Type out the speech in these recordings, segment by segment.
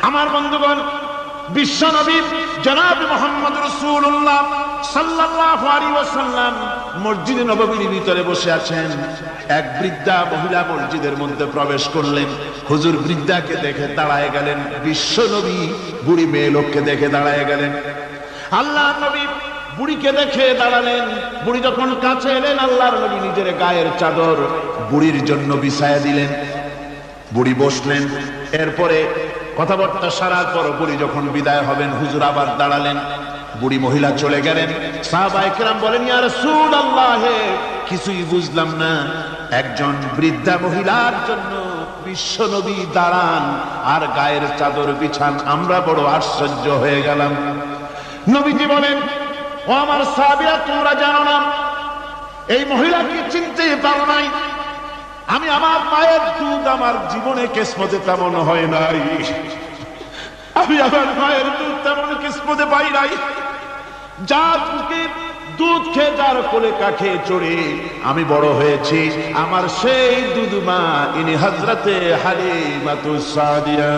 আমার বন্ধুগণ, বিশ্ব নবী জনাব মুহাম্মদ রাসূলুল্লাহ সাল্লাল্লাহু আলাইহি ওয়াসাল্লাম মসজিদে নববীর ভিতরে বসে আছেন। এক বৃদ্ধা মহিলা মসজিদের মধ্যে প্রবেশ করলেন। হুজুর বৃদ্ধাকে দেখে দাঁড়ায় গেলেন, বিশ্ব নবী বুড়ি মেয়ে লোককে দেখে দাঁড়ায় গেলেন। আল্লাহর নবী বুড়িকে দেখে দাঁড়ালেন। বুড়ি যখন কাছে এলেন, আল্লাহর নবী নিজের গায়ের চাদর বুড়ির জন্য বিছায়া দিলেন। বুড়ি বসলেন। এরপরে কথাবার্তা সারার পর বুড়ি যখন বিদায় হবেন, হুজুর আবার দাঁড়ালেন। বুড়ি মহিলা চলে গেলেন। সাহাবায়ে কেরাম বলেন, ইয়া রাসূলুল্লাহ, কিছুই বুঝলাম না, একজন বৃদ্ধা মহিলার জন্য বিশ্ব নবী দাঁড়ান আর গায়ের চাদর বিছান, আমরা বড় আশ্চর্য হয়ে গেলাম। নবীজি বলেন, ও আমার সাহাবীরা, তোমরা জানো না, এই মহিলাকে চিনতে পারো নাই। আমি আমার মায়ের দুধ আমার জীবনে কিসমতে তেমন হয় নাই। আমি আমার মায়ের দুধ তেমন কিসমতে পাই নাই। যার বুকে দুধ খেয়ে, যার কোলে কাঠে চড়ে আমি বড় হয়েছি, আমার সেই দুধ মা ইনি হযরতে হালিমাতুস সাদিয়া।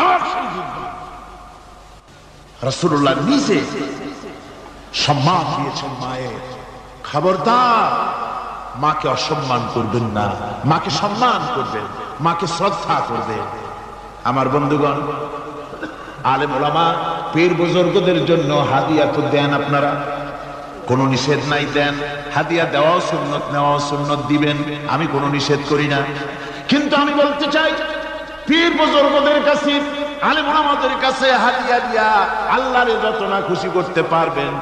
আমার সেই দুধ মা। রাসূলুল্লাহ নিজে সম্মান দিয়েছেন মায়ের। খবরদার, মাকে অসম্মান করবেন না, মাকে সম্মান করবেন, মাকে শ্রদ্ধা করবেন। আমার বন্ধুগণ, আলেম ওলামা পীর বুজুর্গদের জন্য হাদিয়া তো দেন আপনারা, কোনো নিষেধ নাই, দেন। হাদিয়া দেওয়াও সুন্নত, নেওয়াও সুন্নত, দিবেন, আমি কোনো নিষেধ করি না। কিন্তু আমি বলতে চাই, পীর বুজুর্গদের কাছে, আলেম ওলামাদের কাছে হাদিয়া দিয়া আল্লাহরে যত না খুশি করতে পারবেন,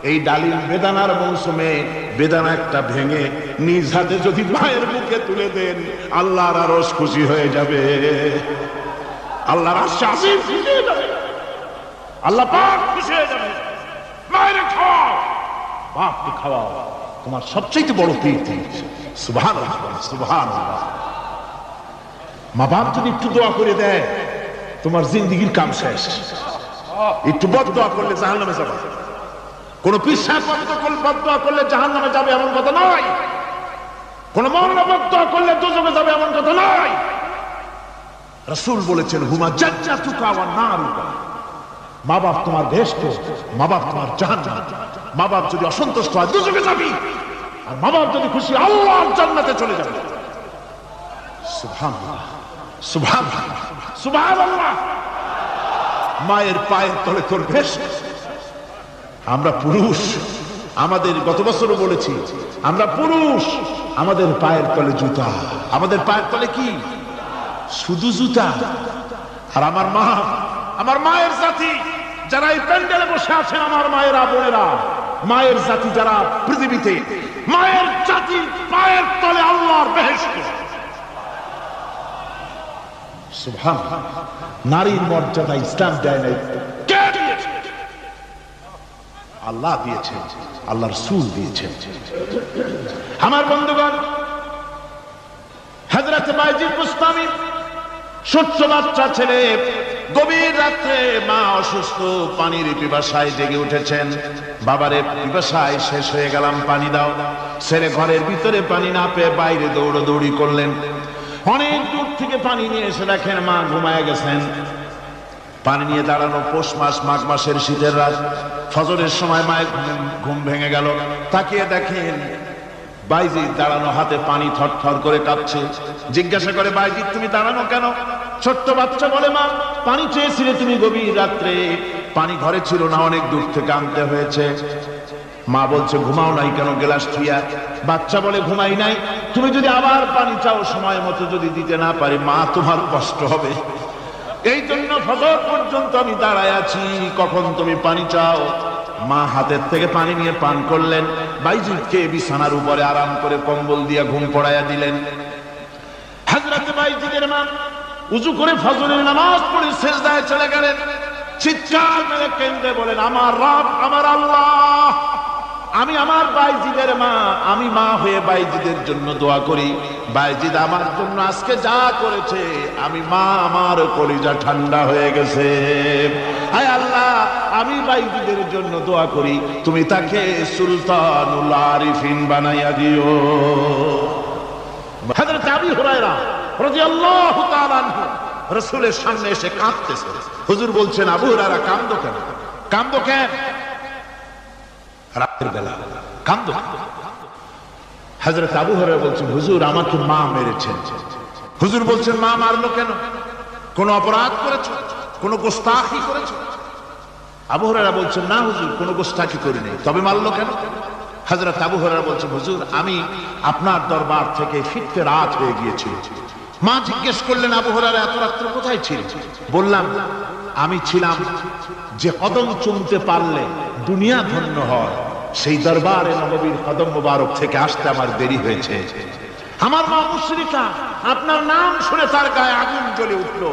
এই ডালিম বেদানার মৌসুমে বেদানা একটা ভেঙে নিজ হাতে যদি মায়ের মুখে তুলে দেন, আল্লাহর আরশ খুশি হয়ে যাবে, আল্লাহর আরশ আজিম খুশি হয়ে যাবে, আল্লাহ পাক খুশি হয়ে যাবে। মায়ের খাওয়াও, বাপকে খাওয়াও, তোমার সবচেয়ে বড় প্রীতি। সুবহানাল্লাহ, সুবহানাল্লাহ। মা বাপ যদি একটু দোয়া করে দেয়, তোমার জিন্দেগীর কাম শেষ। একটু বদদোয়া করলে জাহান্নামে যাবে। কোন পীর সাহেব বদদোয়া করলে জাহান্নামে যাবে এমন কথা নয়। কোন মাওলানা বদদোয়া করলে দোজখে যাবে এমন কথা নয়। রাসূল বলেছেন, হুমা জান্নাতুকা ওয়া নারুকা। মা বাপ তোমার বেহেশত, মা বাপ তোমার জাহান্নাম। মা বাপ যদি অসন্তুষ্ট হয়, দোজখে যাবি, আর মা বাপ যদি খুশি, আল্লাহর জান্নাতে চলে যাবে। সুবহানাল্লাহ, সুবহানাল্লাহ, সুবহানাল্লাহ। মায়ের পায়ের তলে তোর বেহেশত। আমরা পুরুষ, আমাদের গত বছরও বলেছি, আমরা পুরুষ, আমাদের পায়ের তলে জুতা। আমাদের পায়ের তলে কি? শুধু জুতা। আর আমার মা, আমার মায়ের জাতি যারা এই প্যান্ডেলে বসে আছেন, আমার মায়েরা, বোনেরা, মায়ের জাতি যারা পৃথিবীতে, মায়ের জাতির পায়ের তলে আল্লাহর বেহেশত। সুবহানাল্লাহ। নারীর মর্যাদা ইসলাম দেয় নাই, কে দিয়েছে? আল্লাহ দিয়েছেন, আল্লাহ রাসূল দিয়েছেন। আমার বন্ধুগণ, হযরত বাইজিদ বুস্তামি, ছোট্ট বাচ্চা ছেলে, গভীর রাত্রে মা অসুস্থ, পানির পিপাসায় জেগে উঠেছেন। বাবারে, পিপাসায় শেষ হয়ে গেলাম, পানি দাও। ছেলে ঘরের ভিতরে পানি না পেয়ে বাইরে দৌড়াদৌড়ি করলেন। অনেক দূর থেকে পানি নিয়ে এসে দেখেন মা ঘুমায় গেছেন। পানি নিয়ে দাঁড়ানো, পৌষ মাস, মাঘ মাসের শীতের রাত, ফজরের সময় মায়ের ঘুম ভেঙে গেল। তাকিয়ে দেখেন বাইজিদ দাঁড়ানো, হাতে পানি থরথর করে কাঁপছে। জিজ্ঞাসা করে, বাইজিদ তুমি দাঁড়ানো কেন? ছোট্ট বাচ্চা বলে, মা পানি চেয়েছিলে তুমি গভীর রাত্রে, পানি ঘরে ছিল না, অনেক দূর থেকে আনতে হয়েছে। মা বলছে, ঘুমাও নাই কেন গ্লাস থুইয়া? বাচ্চা বলে, ঘুমাই নাই। তুমি যদি আবার পানি চাও, সময় মতো যদি দিতে না পারি, মা তোমার কষ্ট হবে। এই জন্য ফজর পর্যন্ত আমি দাঁড়ায় আছি, কখন তুমি পানি চাও। মা হাতের থেকে পানি নিয়ে পান করলেন। বাইজিদকে বিছানার উপরে আরাম করে কম্বল দিয়ে ঘুম পড়াইয়া দিলেন। হযরত বাইজিদের মা উযু করে ফজরের নামাজ পড়ে সিজদায় চলে গেলেন। চিৎকার মেরে কেঁদে বলেন, আমার রব, আমার আল্লাহ, আমি আমার বাইজিদের মা, আমি মা হয়ে বাইজিদের জন্য দোয়া করি। বাইজিদ আমার জন্য আজকে যা করেছে, আমি মা, আমার কলিজা ঠান্ডা হয়ে গেছে। হায় আল্লাহ, আমি বাইজিদের জন্য দোয়া করি, তুমি তাকে সুলতানুল আরিফিন বানাইয়া দিও। হযরত আবু হুরায়রা রাদিয়াল্লাহু তাআলা আনহু রাসূলের সামনে এসে কাঁদতেছে। হুজুর বলছেন, আবু হুরায়রা কাঁদো কেন? কাঁদো কেন? রাতের বেলা কাঁদো। হযরত আবু হুরায়রা বলছেন, হুজুর আমাকে মা মেরেছেন। হুজুর বলছেন, মা মারলো কেন? কোন অপরাধ করেছো? কোন গোস্তাখি করেছো? আবু হুরায়রা বলছেন, না হুজুর, কোন গোস্তাখি করিনি, তবে মারলো কেন? হযরত আবু হুরায়রা বলছেন, হুজুর আমি আপনার দরবার থেকে ফিরতে রাত হয়ে গিয়েছিল। মা জিজ্ঞেস করলেন, আবু হুরায়রা এত রাত্রে কোথায় ছিল? বললাম, আমি ছিলাম যে কদম চুমতে পারলে দুনিয়া ধন্য হয়, সেই দরবারে নববীর কদম মোবারক থেকে আসতে আমার দেরি হয়েছে। আমার মা মুশরিকা, আপনার নাম শুনে তার গায়ে আগুন জ্বলে উঠলো,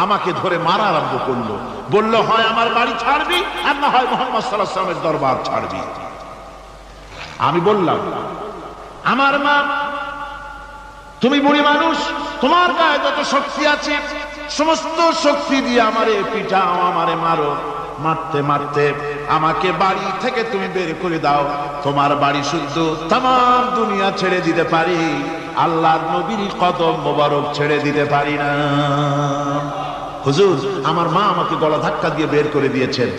আমাকে ধরে মারা আরম্ভ করলো। বলল, হয় আমার বাড়ি ছাড়বি আর না হয় মুহাম্মদ সাল্লাল্লাহু আলাইহি ওয়াসাল্লামের দরবার ছাড়বি। আমি বললাম, আমার মা, তুমি বুড়ি মানুষ, তোমার গায়ে যত শক্তি আছে সমস্ত শক্তি দিয়ে আমারে পিটাও, আমারে মারো। মারতে মারতে আমাকে বাড়ি থেকে তুমি বের করে দাও। তোমার বাড়ি শুদ্ধ, তামাম দুনিয়া ছেড়ে দিতে পারি, আল্লাহর নবীর কদম মোবারক ছেড়ে দিতে পারি না। হুজুর, আমার মা আমাকে গলা ধাক্কা দিয়ে বের করে দিয়েছেন।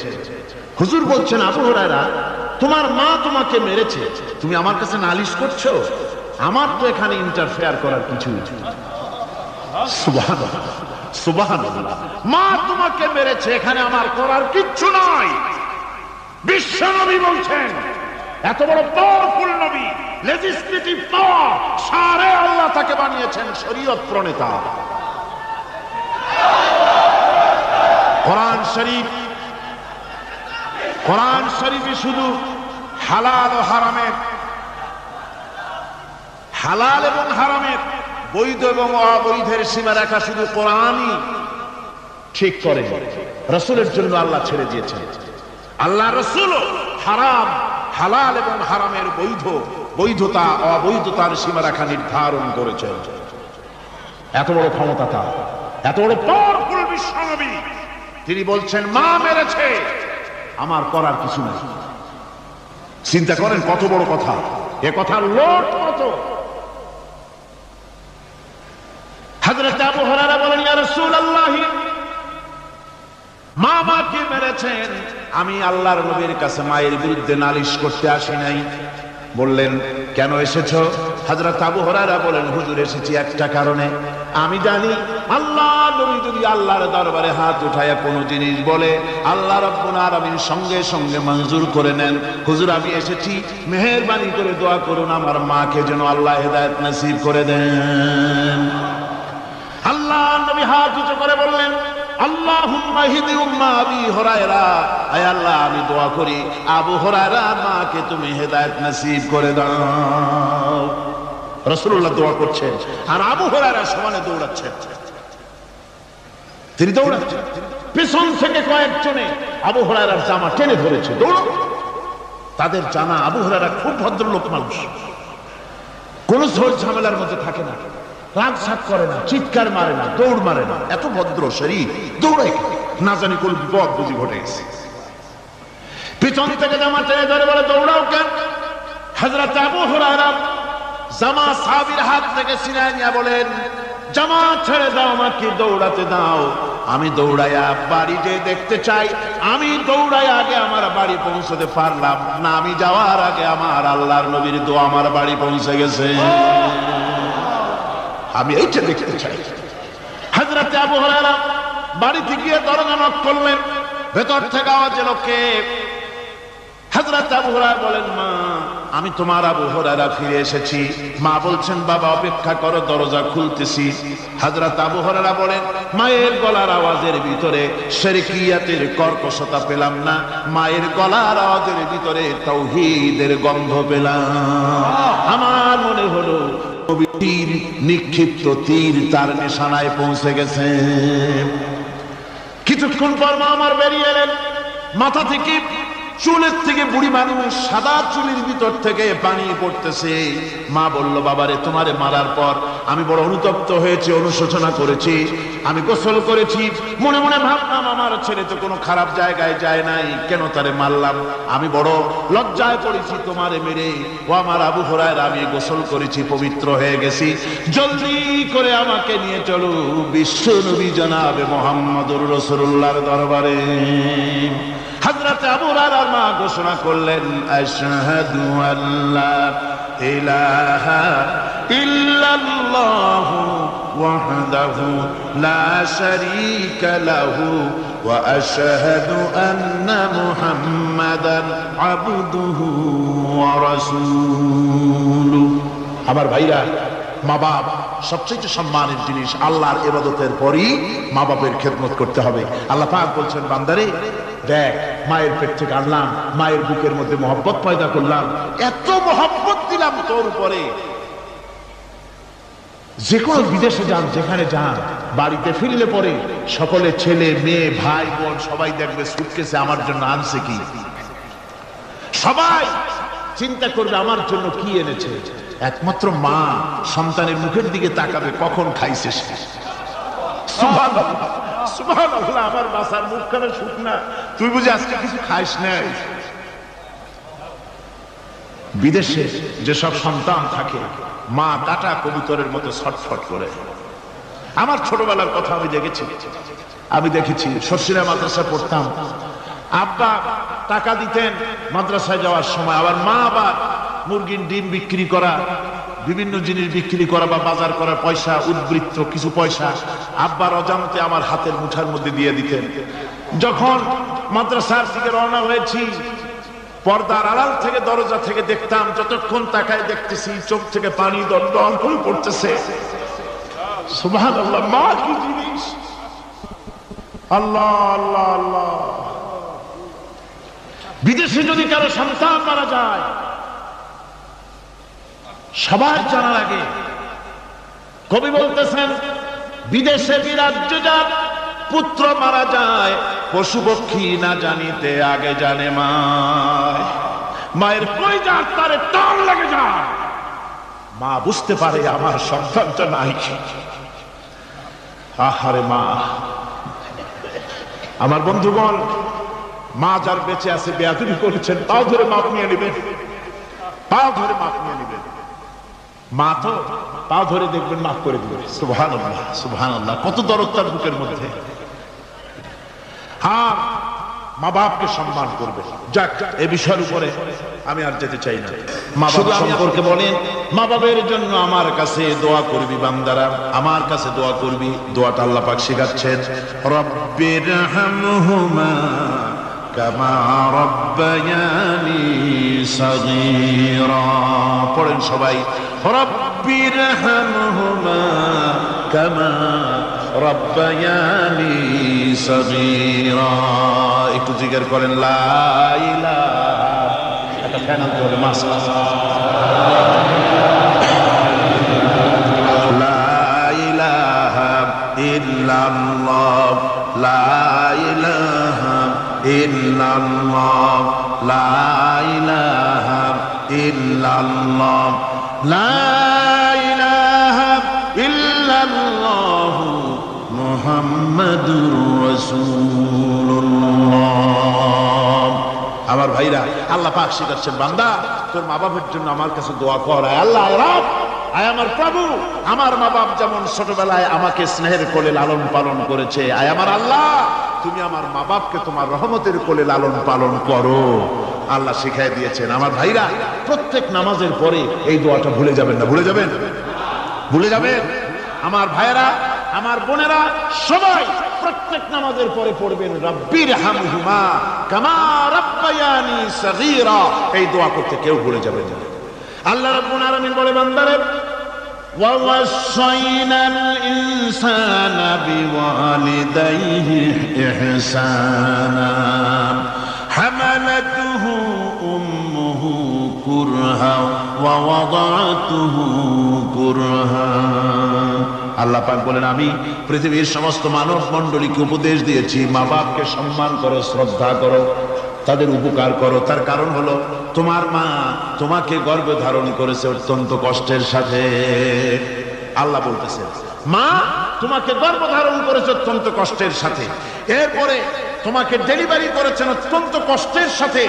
হুজুর বলছেন, আবু হুরায়রা, তোমার মা তোমাকে মেরেছে, তুমি আমার কাছে নালিশ করছো? আমার তো এখানে ইন্টারফেয়ার করার কিছু। সুবহানাল্লাহ, সুবহানাল্লাহ। মা তোমাকে মেরেছে, এখানে আমার করার কিচ্ছু নাই। বিশ্ব নবী বলছেন, এত বড় পাওয়ারফুল নবী, লেজিসলেটিভ পাওয়ার, সারে আল্লাহ তাকে বানিয়েছেন শরীয়ত প্রণেতা। কোরআন শরীফ, কোরআন শরীফে শুধু হালাল ও হারামের, হালাল এবং হারামের, বৈধ এবং অবৈধের সীমারেখা শুধু কোরআনই ঠিক করে। রাসূলের জন্য আল্লাহ ছেড়ে দিয়েছেন। আল্লাহ রাসূল হারাম, হালাল এবং হারামের বৈধতা অবৈধতার সীমারেখা নির্ধারণ করেছেন। এত বড় ক্ষমতা তার, এত বড় পাওয়ারফুল বিশ্বনবী, তিনি বলছেন মা মেরেছে, আমার করার কিছু নাই। চিন্তা করেন কত বড় কথা, এ কথা লোট কত। হযরত আবু হুরায়রা বলেন, ইয়া রাসূলুল্লাহ, মা মাকে মেরেছেন, আমি আল্লাহর নবীর কাছে মায়ের বিরুদ্ধে নালিশ করতে আসি নাই। বললেন, কেন এসেছো? হযরত আবু হুরায়রা বলেন, হুজুর এসেছি একটা কারণে। আমি জানি আল্লাহ নবী যদি আল্লাহর দরবারে হাত উঠায়া কোনো জিনিস বলে, আল্লাহ রাব্বুল আলামিন সঙ্গে সঙ্গে মঞ্জুর করে নেন। হুজুর আমি এসেছি, মেহেরবানি করে দোয়া করুন আমার মাকে যেন আল্লাহ হেদায়েত নসিব করে দেন। আল্লাহ নবী হাত উঁচু করে বললেন, আল্লাহুম্মা হিদি উম্মা আবি হুরায়রা, আয় আল্লাহ আমি দোয়া করি আবু হুরায়রার মাকে তুমি হেদায়েত নসিব করে দাও। রাসূলুল্লাহ দোয়া করছেন আর আবু হুরায়রা সমানে দৌড়াচ্ছেন। তিনি দৌড়াচ্ছেন, পেছন থেকে কয়েকজনে আবু হুরায়রার জামা টেনে ধরেছে, দৌড়ো। তাদের জানা আবু হুরায়রা খুব ভদ্রলোক মানুষ, কোন ঝড় ঝামেলার মধ্যে থাকে না, রাগ সাগ করে না, চিৎকার মারে না, দৌড় মারে না, এত ভদ্র শরীর, দৌড়ে না জানি কোন বিপদ বুঝি ঘটে গেছে। পিছন থেকে জামা টেনে ধরে বলে, দৌড়াও কেন? হযরত আবু হুরায়রা জামা সাহাবীর হাত থেকে ছিনিয়ে নিয়ে বলেন, জামা ছেড়ে দাও, আমাকে দৌড়াতে দাও। আমি দৌড়াইয়া বাড়ি যে দেখতে চাই, আমি দৌড়াই আগে আমার বাড়ি পৌঁছতে পারলাম না, আমি যাওয়ার আগে আমার আল্লাহর নবীর দোয়া আমার বাড়ি পৌঁছে গেছে, আমি এইটা দেখতে চাই। হযরত আবু হুরায়রা বাড়িতে গিয়ে দরজা নক করলেন, ভেতর থেকে আওয়াজ এলো, কে? হযরত আবু হুরায়রা বলেন, মা আমি তোমার আবু হুরায়রা ফিরে এসেছি। মা বলছেন, বাবা অপেক্ষা করো, দরজা খুলতেছি। হযরত আবু হুরায়রা বলেন, মায়ের গলার আওয়াজের ভিতরে শিরকিয়াতের কর্কশতা পেলাম না, মায়ের গলার আওয়াজের ভিতরে তাওহীদের গন্ধ পেলাম। আমার মনে হলো তীর নিক্ষিপ্ত তীর তার নিশানায় পৌঁছে গেছে। কিছুক্ষণ পর মা আমার বেরিয়ে এলেন, মাথা থেকে চুলের থেকে বুড়ি মানুষ, সাদা চুলের ভিতর থেকে পানি পড়তেছে। মা বলল, বাবারে তোমারে মারার পর আমি বড় অনুতপ্ত হয়েছি, অনুশোচনা করেছি, আমি গোসল করেছি, মনে মনে ভাবলাম আমার ছেলে তো কোনো খারাপ জায়গায় যায় নাই, কেন তারে মারলাম, আমি বড় লজ্জায় পড়েছি তোমারে মেরে। ও আমার আবু হুরায়রা, আমি গোসল করেছি, পবিত্র হয়ে গেছি, জলদি করে আমাকে নিয়ে চলো বিশ্ব নবী জনাবে মুহাম্মদুর রাসূলুল্লাহর দরবারে। হযরত আবু হুরায়রার মা ঘোষণা করলেন, আশহাদু আল্লা ইলাহা ইল্লাল্লাহু ওয়াহদাহু লা শারীকা লাহু ওয়া আশহাদু আন্না মুহাম্মাদান আবদুহু ওয়া রাসূলুহু। আমার ভাইরা, মা বাপ সবচেয়ে সম্মানের জিনিস। আল্লাহর ইবাদতের পরই মা বাপের খেদমত করতে হবে। আল্লাহ পাক বলছেন, বান্দারে দেখ, মায়ের পেট থেকে আনলাম, মায়ের বুকের মধ্যে মহব্বত পয়দা করলাম, এত মহব্বত দিলাম তোর উপরে, যে কোনো বিদেশে যান, যেখানে যান, বাড়িতে ফিরলে পরে সকলে ছেলে মেয়ে ভাই বোন সবাই দেখবে সুটকেসে আমার জন্য আনছে কি, সবাই চিন্তা করবে আমার জন্য কি এনেছে। একমাত্র মা সন্তানের মুখের দিকে তাকাবে, কখন খাইছে সে। সুবহানাল্লাহ, সুবহানাল্লাহ, আমার বাসার মুখখানা শুকনা, তুই বুঝি আজকে কিছু খাইস নাই। বিদেশে যেসব সন্তান থাকে, মা কাটা কবুতরের মতো ছটফট করে। আমার ছোটবেলার কথা আমি দেখেছি, শর্ষিরা মাদ্রাসা পড়তাম, আব্বা টাকা দিতেন মাদ্রাসায় যাওয়ার সময়, আবার মা আবার মুরগির ডিম বিক্রি করা, বিভিন্ন জিনিস বিক্রি করা বা বাজার করার পয়সা, উদ্বৃত্ত কিছু পয়সা আব্বার অজান্তে আমার হাতের মুঠার মধ্যে দিয়ে দিতেন। যখন মাদ্রাসার দিকে রওনা হয়েছি, পর্দার আড়াল থেকে দরজা থেকে দেখতাম, যতক্ষণ তাকায় দেখতেছি চোখ থেকে পানি দল করে পড়তেছে। সুবহানাল্লাহ, মা কি জিনিস! আল্লাহ আল্লাহ আল্লাহ। বিদেশে যদি কারো সন্তান মারা যায়, সবার জানার আগে কবি বলতেছেন, বিদেশে বিরাজ্য যার পুত্র মারা যায়, পশু পক্ষী না জানিতে আগে জানে মায়। মায়ের কলিজার তারে টান লেগে যায়, মা বুঝতে পারে আমার সন্তানটা নাই। আহারে মা! আমার বন্ধুগণ, মা যার বেঁচে আছে বেয়াদবি করেছেন, পাও ধরে মাপ নিয়ে নেবেন, পাও ধরে মাপ নিয়ে নেবেন। মা তো পাও ধরে দেখবেন, মাফ করে দিবেন। সুবহানাল্লাহ, সুবহানাল্লাহ, কত দরদ তার বুকের মধ্যে। হ্যাঁ, মা বাপকে সম্মান করবে। যাক, এই বিষয়ের উপরে আমি আর যেতে চাই না। মা বাবা সম্পর্কে বলেন, মা বাবার জন্য আমার কাছে দোয়া করবি বান্দারা, আমার কাছে দোয়া করবি। দোয়াটা আল্লাহ পাক শিখাচ্ছেন, রব্বিরহামহুমা কামা রব্বায়ানি সাগীরা। পড়েন সবাই, রব্বিরহামহুমা কামা রব্বায়ানি সাগীরা। একটু জিকির করেন, লা ইলাহা। একটা ফ্যান আনতে হবে, মাশাআল্লাহ। লা ইলাহা ইল্লাল্লাহ, লা ইলাহা ইল্লাল্লাহ, লা ইলাহা ইল্লাল্লাহ, লা ইলাহা ইল্লাল্লাহ মুহাম্মাদুর রাসূলুল্লাহ। আমার ভাইরা, আল্লাহ পাক শিখাচ্ছেন, বান্দা তোর মা বাবার জন্য আমার কাছে দোয়া কর। আল্লাহ রব, আয় আমার প্রভু, আমার মা বাপ যেমন ছোটবেলায় আমাকে স্নেহের কোলে লালন পালন করেছে, আয় আমার আল্লাহ তুমি আমার মা বাপকে তোমার রহমতের কোলে লালন পালন করো। আল্লাহ শিখাই দিয়েছেন। আমার ভাইরা, প্রত্যেক নামাজের পরে এই দোয়াটা ভুলে যাবেন না। ভুলে যাবেন? ভুলে যাবেন? আমার ভাইরা, আমার বোনেরা, সবাই প্রত্যেক নামাজের পরে পড়বেন, রব্বিরহামহুমা কামা রব্বায়ানি সাগীরা। এই দোয়া করতে কেউ ভুলে যাবেন না। আল্লাহ রাব্বুল আলামিন বলে, বান্দারে, ووصينا الإنسان بوالديه إحسانا حملته أمه كرها ووضعته كرها। আল্লাহ পাক বলেন, আমি পৃথিবীর সমস্ত মানব মণ্ডলীকে উপদেশ দিয়েছি, মা বাপকে সম্মান করো, শ্রদ্ধা করো। তাদের উপকার করো। তার কারণ হলো তোমার মা তোমাকে গর্ভে ধারণ করেছে অত্যন্ত কষ্টের সাথে। আল্লাহ বলতেছেন মা তোমাকে গর্ভধারণ করেছে অত্যন্ত কষ্টের সাথে, এরপরে তোমাকে ডেলিভারি করেছেন অত্যন্ত কষ্টের সাথে,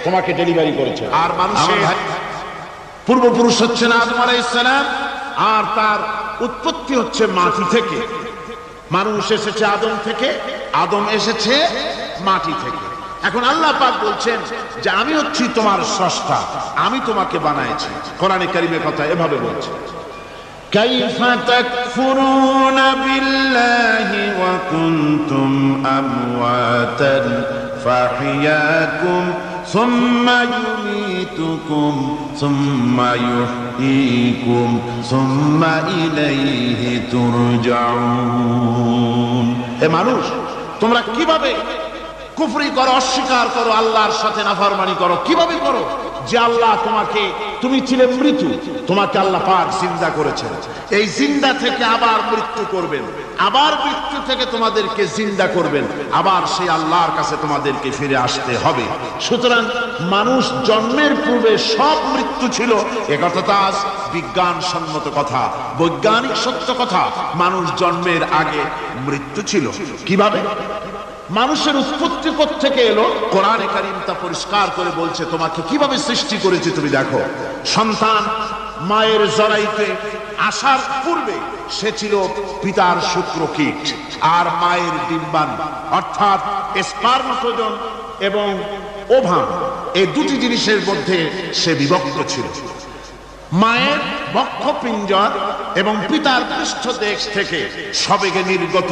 তোমাকে ডেলিভারি করেছে। আর মানুষের পূর্বপুরুষ হচ্ছেন আদম আলাইহিস সালাম, আর তার উৎপত্তি হচ্ছে মাটি থেকে। মানুষ এসেছে আদম থেকে, আদম এসেছে মাটি থেকে। এখন আল্লাহ পাক বলছেন যে আমি হচ্ছি তোমার স্রষ্টা, আমি তোমাকে বানাইছি। কোরআনে কারীমের কথা এভাবে বলছে, কাইফা তাকফুরুনা বিল্লাহি ওয়া কুনতুম আমওয়াতান ফাহিয়াকুম সুম্মা ইউমীতুকুম সুম্মা ইউহয়ীকুম সুম্মা ইলাইহি তুরজাউন। হে মানুষ, তোমরা কিভাবে কুফরি করো, অস্বীকার করো, আল্লাহর সাথে নাফরমানি করো? কিভাবে করো? যে আল্লাহ তোমাকে, তুমি ছিলে মৃত্যু, তোমাকে আল্লাহ পাক জিন্দা করেছেন, এই জিন্দা থেকে আবার মৃত্যু করবেন, আবার মৃত্যু থেকে তোমাদেরকে জিন্দা করবেন, আবার সেই আল্লাহর কাছে তোমাদেরকে ফিরে আসতে হবে। সুতরাং মানুষ জন্মের পূর্বে সব মৃত্যু ছিল, একথা তো আজ বিজ্ঞানসম্মত কথা, বৈজ্ঞানিক সত্য কথা। মানুষ জন্মের আগে মৃত্যু ছিল। কিভাবে মানুষের উৎপত্তি থেকে এলো? কোরআনে কারীম তা পরিষ্কার করে বলছে তোমাকে কিভাবে সৃষ্টি করেছে। তুমি দেখো, সন্তান মায়ের জরায়ুতে আসার পূর্বে সে ছিল পিতার শুক্রকীট আর মায়ের ডিম্বাণু, অর্থাৎ স্পার্মটোজোন এবং ওভাম, এই দুটি জিনিসের মধ্যে সে বিভক্ত ছিল। মায়ের বক্ষপিঞ্জর এবং পিতার পৃষ্ঠদেশ থেকে সবেগে নির্গত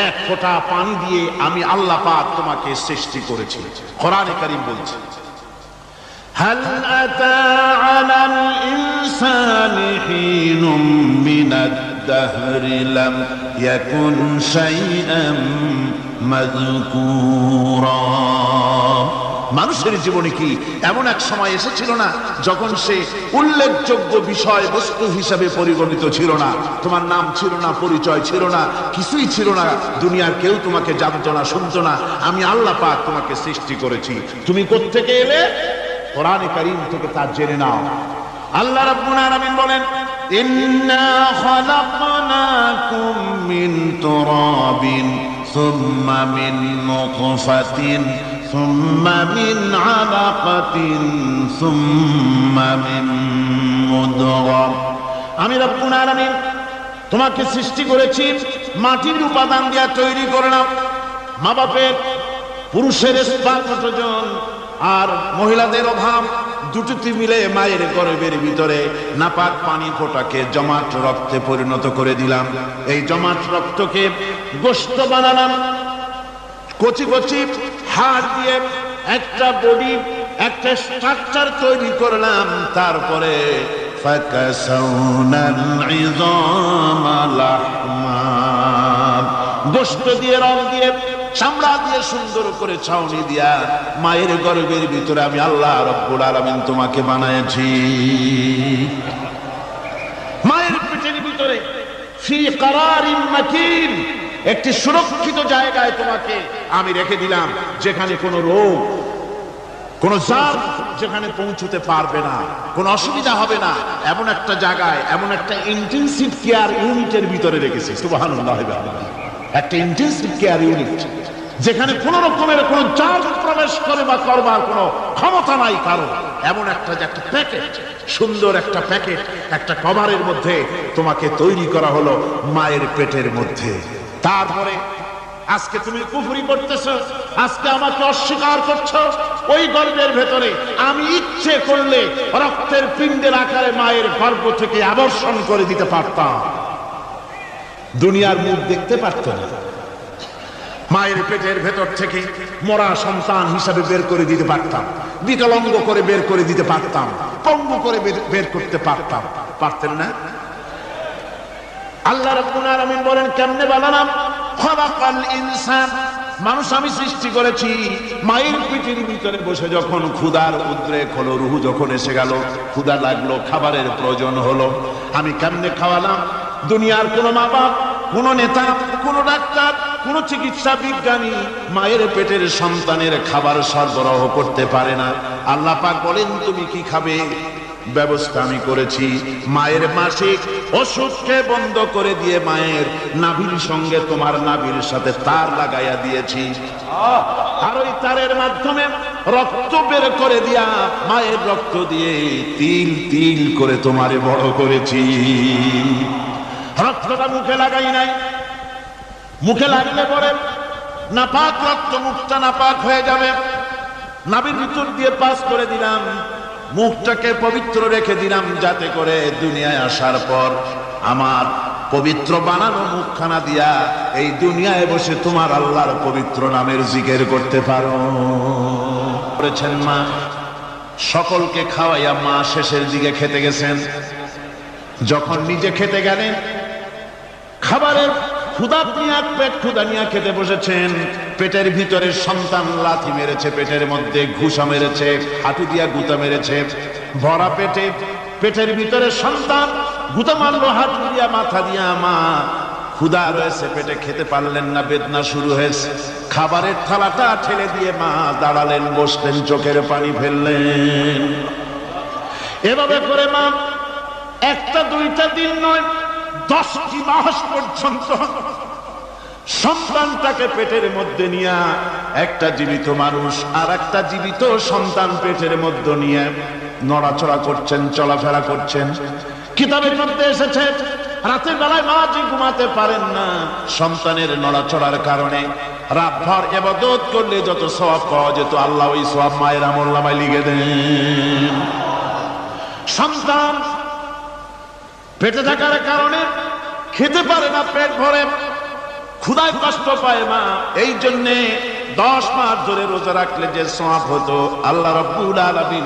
এক ফোঁটা পানি দিয়ে আমি আল্লাহ পাক তোমাকে সৃষ্টি করেছি। কোরআনে কারীম বলছে, হাল আতা আলাল ইনসানি হিনুম মিনাদ দাহরি লাম ইয়াকুন শাইআম মাযকুরা। মানুষের জীবনে কি এমন এক সময় এসেছিল না যখন সে উল্লেখযোগ্য বিষয় বস্তু হিসাবে পরিগণিত ছিল না? তোমার নাম ছিল না, পরিচয় ছিল না, কিছুই ছিল না, দুনিয়ার কেউ তোমাকে জানতো না, শুনতো না। আমি আল্লাহ পাক তোমাকে সৃষ্টি করেছি। তুমি কোত্থেকে এলে? কোরআনে কারীম থেকে তা জেনে নাও। আল্লাহ রাব্বুল আলামিন বলেন, ইন্না খালাকনাকুম মিন তুরাবিন সুম্মা মিন নুতফাতিন সুম্মা মিন আলাকাতিন সুম্মা মিন মুদগা। আমি রব্বুল আলামিন তোমাকে সৃষ্টি করেছি মাটির উপাদান দিয়ে তৈরি করলাম। মা বাপের, পুরুষের স্পার্মটোজোন আর মহিলাদের অভাব দুটোতে মিলে মায়ের গর্ভের ভিতরে নাপাক পানি ফোঁটাকে জমাট রক্তে পরিণত করে দিলাম। এই জমাট রক্তকে গোশত বানালাম, কচি কচি হাড় দিয়ে একটা বডি, একটা স্ট্রাকচার তৈরি করলাম। তারপরে ফাকাসাউনাল ইযামা লাহমা, গোশত দিয়ে, রং দিয়ে, চামড়া দিয়ে সুন্দর করে ছাউনি দিয়া মায়ের গর্ভের ভিতরে আমি আল্লাহ রব্বুল আলামিন তোমাকে বানাইছি। মায়ের পেটের ভিতরে ফি কারারিন মাকিন, একটি সুরক্ষিত জায়গায় তোমাকে আমি রেখে দিলাম, যেখানে কোনো রোগ, কোন জাত যেখানে পৌঁছতে পারবে না, কোনো অসুবিধা হবে না, এমন একটা জায়গায়, এমন একটা ইন্টেনসিভ কেয়ার ইউনিটের ভিতরে রেখেছি। সুবহানাল্লাহ, একটা ইন্টেনসিভ কেয়ার ইউনিট, যেখানে কোন রকমের কোন জাত প্রবেশ করে বা করবার কোনো ক্ষমতা নাই কারো। এমন একটা প্যাকেট, সুন্দর একটা প্যাকেট, একটা কভারের মধ্যে তোমাকে তৈরি করা হলো মায়ের পেটের মধ্যে। তারপরে আজকে তুমি কুফরি করতেছো, আজকে আমাকে অস্বীকার করছো। ওই গর্ভের ভেতরে আমি ইচ্ছে করলে রক্তের পিণ্ডের আকারে মায়ের গর্ভ থেকে আবর্ষণ করে দিতে পারতাম, দুনিয়ার মুখ দেখতে পারত না। মায়ের পেটের ভেতর থেকে মরা সন্তান হিসাবে বের করে দিতে পারতাম, বিকলাঙ্গ করে বের করে দিতে পারতাম, পঙ্গু করে বের করতে পারতাম, পারতেন না? আল্লাহ রাব্বুল আলামিন বলেন, কেমনে বানালাম? খালাকাল ইনসান, মানুষ আমি সৃষ্টি করেছি মায়ের পেটের ভিতরে বসে। যখন ক্ষুধার উদ্রেক হলো, রুহু যখন এসে গেল, ক্ষুধা লাগলো, খাবারের প্রয়োজন হলো, আমি কেমনে খাওয়ালাম? দুনিয়ার কোনো মা বাপ, কোনো নেতা, কোনো ডাক্তার, কোন চিকিৎসা বিজ্ঞানী মায়ের পেটের সন্তানের খাবার সরবরাহ করতে পারে না। আল্লাহ পাক বলেন তুমি কি খাবে, ব্যবস্থা আমি করেছি। মায়ের মাসিক ওষুধকে বন্ধ করে দিয়ে মায়ের নাভির সঙ্গে তোমার নাভির সাথে তার লাগাইয়া দিয়েছি, আর ওই তারের মাধ্যমে রক্ত বের করে দিয়া মায়ের রক্ত দিয়ে তিল তিল করে তোমারে বড় করেছি। রক্তটা মুখে লাগাই নাই, মুখে লাগলে পরে নাপাক রক্ত মুখটা নাপাক হয়ে যাবে। নাভির ভিতর দিয়ে পাস করে দিলাম, মুখটাকে পবিত্র রেখে দিলাম, যাতে করে দুনিয়ায় আসার পর আমার পবিত্র বানানো মুখখানা দিয়া এই দুনিয়ায় বসে তোমার আল্লাহর পবিত্র নামের জিকির করতে পারো। করেছেন মা, সকলকে খাওয়াইয়া মা শেষের দিকে খেতে গেছেন। যখন নিজে খেতে গেলেন, খাবারের ক্ষুধা নিয়ে পেট ক্ষুধা নিয়ে খেতে বসেছেন, পেটের ভিতরে সন্তান লাথি মেরেছে, পেটের মধ্যে ঘুষা মেরেছে, হাঁটু দিয়া গুতা মেরেছে, ভরা পেটে পেটের ভিতরে সন্তান গুতা মারলো হাঁটু দিয়া মাথা দিয়া। মা ক্ষুধা রয়েছে পেটে, খেতে পারলেন না, বেদনা শুরু হয়েছে। খাবারের থালাটা ঠেলে দিয়ে মা দাঁড়ালেন, বসলেন, চোখের পানি ফেললেন। এভাবে করে মা একটা দুইটা দিন নয়, 10টি মাস পর্যন্ত সন্তানটাকে পেটের মধ্যে নিয়ে, একটা জীবিত মানুষ আর একটা জীবিত সন্তান পেটের মধ্যে নিয়ে নড়াচড়া করছেন, চলাফেরা করছেন। কিতাবের মধ্যে এসেছে রাতের বেলায় মা যে ঘুমাতে পারেন না সন্তানের নড়াচড়ার কারণে। রাতভর ইবাদত করলে যত সওয়াব পাওয়া যেত, আল্লাহ ওই সওয়াব মায়ের আমলনামায় লিখে দেন। সন্তান পেটে থাকার কারণে খেতে পারে না, পেট ভরে ক্ষুধায় কষ্ট পায় মা। এই জন্যে 10 মাস ধরে রোজা রাখলে যে সওয়াব হতো, আল্লাহ রাব্বুল আলামিন